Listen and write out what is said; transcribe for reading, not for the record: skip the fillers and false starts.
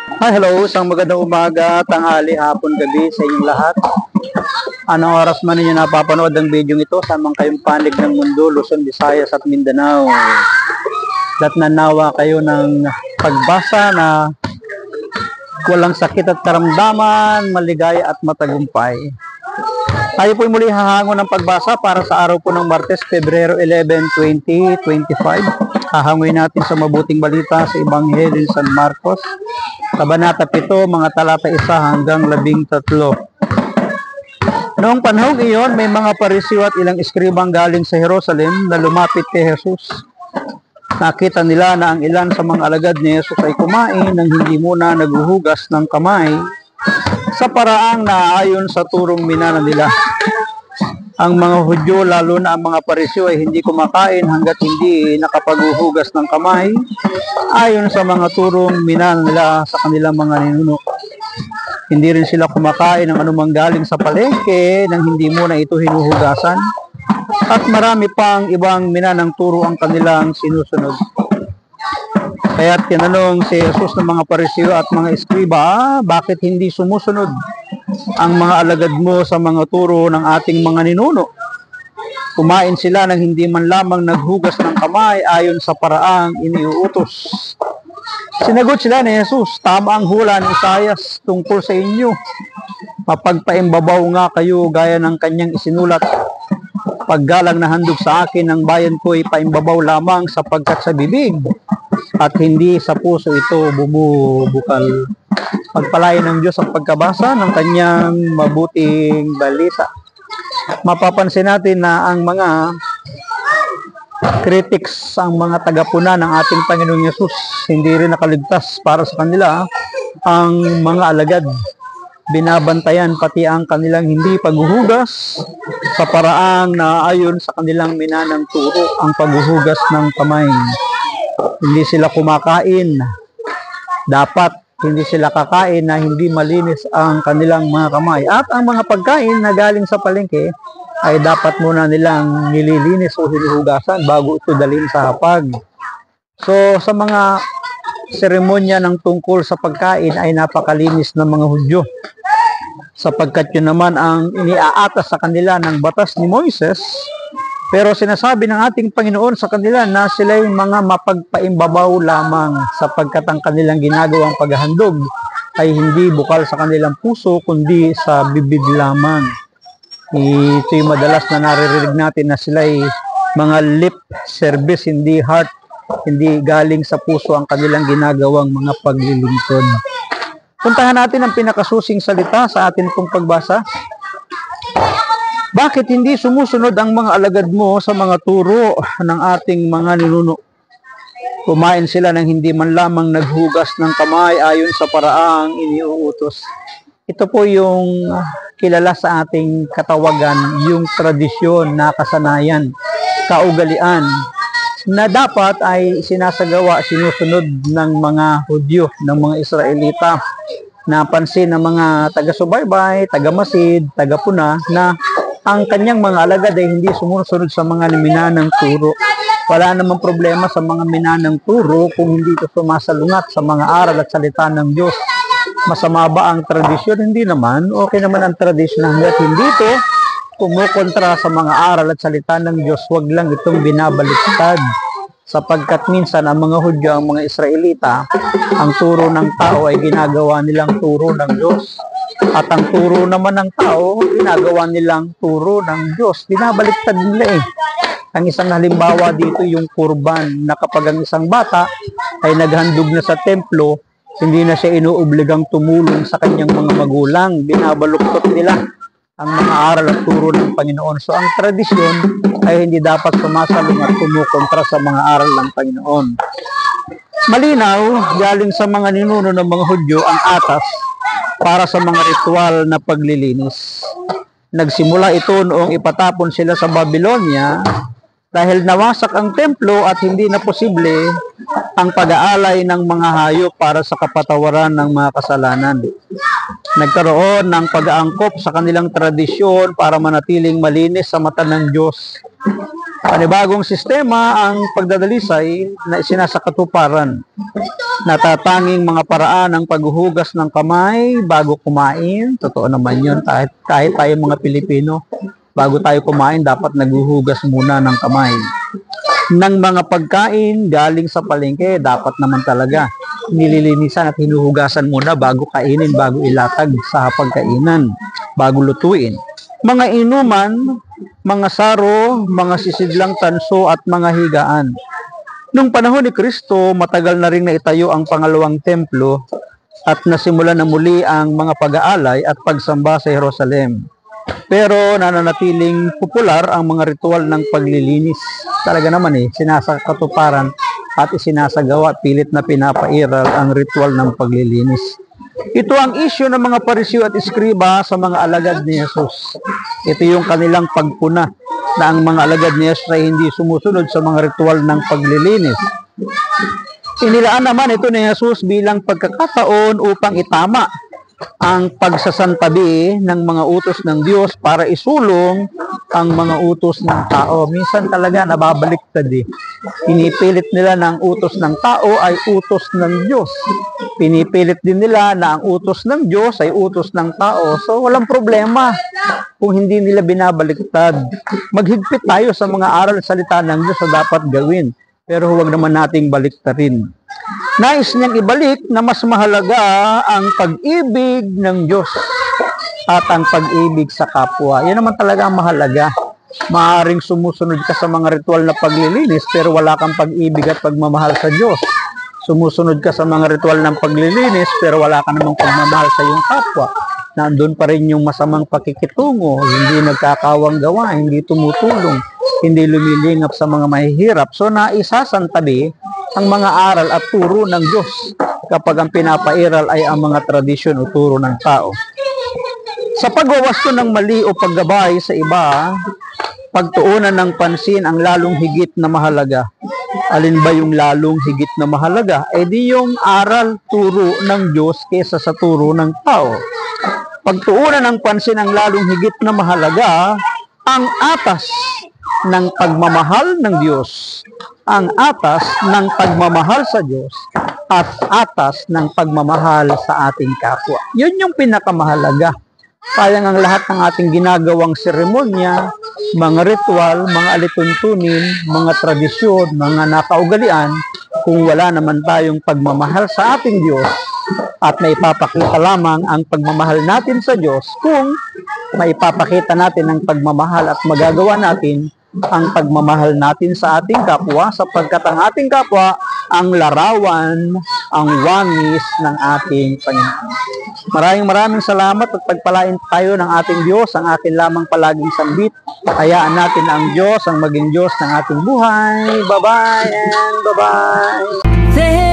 Hello, isang magandang umaga, tanghali, hapon, gabi sa inyong lahat. Anong oras man ninyo napapanood ang video ito, saan man kayong panig ng mundo, Luzon, Visayas at Mindanao. Nanawa kayo ng pagbasa na walang sakit at karamdaman, maligaya at matagumpay. Tayo po muli hahango ng pagbasa para sa araw po ng Martes, Pebrero 11, 2025. Hahangoy natin sa mabuting balita sa Ebanghelyo ni San Marcos, Kabanata 7, mga talata 1 hanggang 13. Noong panahong iyon, may mga parisiw at ilang eskribang galing sa Jerusalem na lumapit kay Jesus. Nakita nila na ang ilan sa mga alagad ni Jesus ay kumain nang hindi muna naghuhugas ng kamay sa paraang naayon sa turong minana nila. Ang mga Hudyo, lalo na ang mga Pariseo, ay hindi kumakain hanggat hindi nakapaghuhugas ng kamay ayon sa mga turong minana nila sa kanilang mga ninuno. Hindi rin sila kumakain ng anumang galing sa palengke nang hindi muna ito hinuhugasan, at marami pang ibang minanang turo ang kanilang sinusunod. Kaya't tinanong si Jesus ng mga Pariseo at mga eskriba, bakit hindi sumusunod ang mga alagad mo sa mga turo ng ating mga ninuno? Kumain sila nang hindi man lamang naghugas ng kamay ayon sa paraang iniuutos. Sinagot sila ni Jesus, tama ang hula ni Isaias tungkol sa inyo. Mapagpaimbabaw nga kayo gaya ng kanyang isinulat. Paggalang na handog sa akin ng bayan ko ay paimbabaw lamang sapagkat sa bibig at hindi sa puso ito bumubukal. Pagpalain ng Diyos ang pagkabasa ng kanyang mabuting balita. Mapapansin natin na ang mga critics, ang mga tagapuna ng ating Panginoong Yesus, hindi rin nakaligtas para sa kanila ang mga alagad. Binabantayan pati ang kanilang hindi paghuhugas sa paraang naayon sa kanilang minanang turo, ang paghuhugas ng kamay. Hindi sila kumakain. Dapat hindi sila kakain na hindi malinis ang kanilang mga kamay. At ang mga pagkain na galing sa palengke ay dapat muna nilang nililinis o hinuhugasan bago ito dalhin sa hapag. So sa mga seremonya ng tungkol sa pagkain ay napakalinis ng mga Hudyo, sapagkat yun naman ang iniaatas sa kanila ng batas ni Moises. Pero sinasabi ng ating Panginoon sa kanila na sila'y mga mapagpaimbabaw lamang, sapagkat ang kanilang ginagawang paghahandog ay hindi bukal sa kanilang puso kundi sa bibig lamang. Ito'y madalas na naririnig natin na sila'y mga lip service, hindi heart, hindi galing sa puso ang kanilang ginagawang mga paglilingkod. Puntahan natin ang pinakasusing salita sa atin pong pagbasa. Bakit hindi sumusunod ang mga alagad mo sa mga turo ng ating mga ninuno? Kumain sila nang hindi man lamang naghugas ng kamay ayon sa paraang iniuutos. Ito po yung kilala sa ating katawagan, yung tradisyon na kasanayan, kaugalian, na dapat ay sinasagawa, sinusunod ng mga Hudyo, ng mga Israelita. Napansin ng mga taga-subaybay, taga-masid, taga-puna na ang kanyang mga alagad ay hindi sumusunod sa mga minanang turo. Wala namang problema sa mga minanang turo kung hindi ito sumasalungat sa mga aral at salita ng Diyos. Masama ba ang tradisyon? Hindi naman. Okay naman ang tradisyon hanggat hindi ito kumukontra sa mga aral at salita ng Diyos. Huwag lang itong binabaliktad. Sapagkat minsan ang mga Hudyo, ang mga Israelita, ang turo ng tao ay ginagawa nilang turo ng Diyos. At ang turo naman ng tao, ginagawa nilang turo ng Diyos. Binabaliktad nila eh. Ang isang halimbawa dito yung kurban, na kapag ang isang bata ay naghandog na sa templo, hindi na siya inuobligang tumulong sa kanyang mga magulang. Binabaluktot nila ang mga aral at turo ng Panginoon. So ang tradisyon ay hindi dapat sumasalong at kumukontra sa mga aral ng Panginoon. Malinaw, galing sa mga ninuno ng mga Hudyo ang atas para sa mga ritual na paglilinis. Nagsimula ito noong ipatapon sila sa Babylonia dahil nawasak ang templo at hindi na posible ang pag-aalay ng mga hayop para sa kapatawaran ng mga kasalanan. Nagkaroon ng pag-aangkop sa kanilang tradisyon para manatiling malinis sa mata ng Diyos. Panibagong sistema ang pagdadalisay na isinasakatuparan. Natatanging mga paraan ng paghuhugas ng kamay bago kumain. Totoo naman yun. Kahit tayo mga Pilipino, bago tayo kumain, dapat naghuhugas muna ng kamay. Ng mga pagkain galing sa palengke, dapat naman talaga nililinisan at hinuhugasan muna bago kainin, bago ilatag sa pagkainan, bago lutuin. Mga inuman, mga saro, mga sisidlang tanso at mga higaan. Nung panahon ni Kristo, matagal na rin naitayo ang pangalawang templo at nasimulan na muli ang mga pag-aalay at pagsamba sa Jerusalem. Pero nananatiling popular ang mga ritual ng paglilinis. Talaga naman sinasakatuparan at isinasagawa, pilit na pinapairal ang ritual ng paglilinis. Ito ang isyu ng mga Pariseo at Iskriba sa mga alagad ni Jesus. Ito yung kanilang pagpuna na ang mga alagad ni Jesus ay hindi sumusunod sa mga ritual ng paglilinis. Inilaan naman ito ni Jesus bilang pagkakataon upang itama ang pagsasantabi ng mga utos ng Diyos para isulong ang mga utos ng tao. Minsan talaga nababaliktad Pinipilit nila na ang utos ng tao ay utos ng Diyos. Pinipilit din nila na ang utos ng Diyos ay utos ng tao. So walang problema kung hindi nila binabaliktad. Maghigpit tayo sa mga aral at salita ng Diyos na dapat gawin. Pero huwag naman nating baliktarin. Nais niyang ibalik na mas mahalaga ang pag-ibig ng Diyos at ang pag-ibig sa kapwa. Yan naman talaga ang mahalaga. Maaring sumusunod ka sa mga ritual na paglilinis pero wala kang pag-ibig at pagmamahal sa Diyos. Sumusunod ka sa mga ritual ng paglilinis pero wala ka namang pagmamahal sa iyong kapwa. Nandun pa rin yung masamang pakikitungo, hindi nagkakawang gawa, hindi tumutulong, hindi lumilingap sa mga mahihirap. So naisasantabi ang mga aral at turo ng Diyos kapag ang pinapairal ay ang mga tradisyon o turo ng tao. Sa pagwawasto ng mali o paggabay sa iba, pagtuunan ng pansin ang lalong higit na mahalaga. Alin ba yung lalong higit na mahalaga? Di yung aral, turo ng Diyos kesa sa turo ng tao. Pagtuunan ng pansin ang lalong higit na mahalaga, ang atas ng pagmamahal ng Diyos, ang atas ng pagmamahal sa Diyos, at atas ng pagmamahal sa ating kapwa. Yun yung pinakamahalaga. Sayang ang lahat ng ating ginagawang seremonya, mga ritual, mga alituntunin, mga tradisyon, mga nakaugalian, kung wala naman tayong pagmamahal sa ating Diyos at maipapakita lamang ang pagmamahal natin sa Diyos kung maipapakita natin ang pagmamahal at magagawa natin ang pagmamahal natin sa ating kapwa sapagkat ang ating kapwa ang larawan, ang wangis ng ating Panginoon. Maraming salamat at pagpalain tayo ng ating Diyos, ang atin lamang palaging sambit. Hayaan natin ang Diyos ang maging Diyos ng ating buhay. Bye-bye and bye-bye.